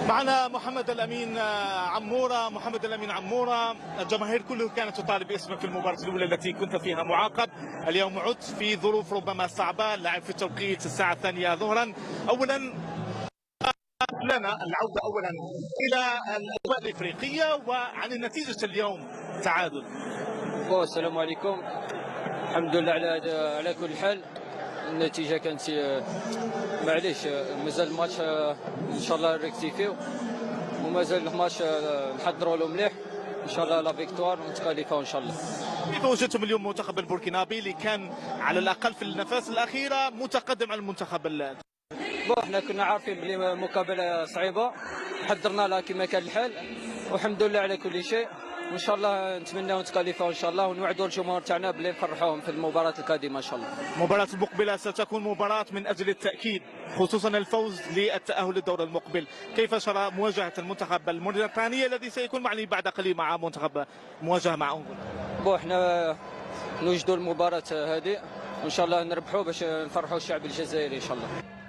معنا محمد الأمين عمورة. محمد الأمين عمورة، الجماهير كلها كانت تطالب باسمك في المباراة الأولى التي كنت فيها معاقب. اليوم عدت في ظروف ربما صعبة، اللعب في التوقيت الساعة 2 ظهرا. أولا لنا العودة أولا إلى الأجواء الإفريقية وعن النتيجة اليوم تعادل. السلام عليكم. الحمد لله على كل حال. النتيجة كانت معليش، مازال الماتش ان شاء الله نريكتيفيو، ومازال الماتش نحضروا له مليح ان شاء الله لا فيكتوار ونتكاليفاو ان شاء الله. كيف وجدتم اليوم المنتخب البوركينابي اللي كان على الاقل في النفس الاخيره متقدم على المنتخب؟ احنا كنا عارفين بلي مقابله صعيبه، حضرنا لها كما كان الحال، والحمد لله على كل شيء. وان شاء الله نتمناو نتكاليفاو ان شاء الله، ونوعدوا الجمهور تاعنا بلي نفرحوهم في المباراه القادمه ان شاء الله. المباراه المقبله ستكون مباراه من اجل التاكيد، خصوصا الفوز للتاهل للدور المقبل. كيف ترى مواجهه المنتخب الموريتاني الذي سيكون معني بعد قليل مع منتخب مواجهه مع انغولا؟ احنا نوجدوا المباراه هذه وان شاء الله نربحوا باش نفرحوا الشعب الجزائري ان شاء الله.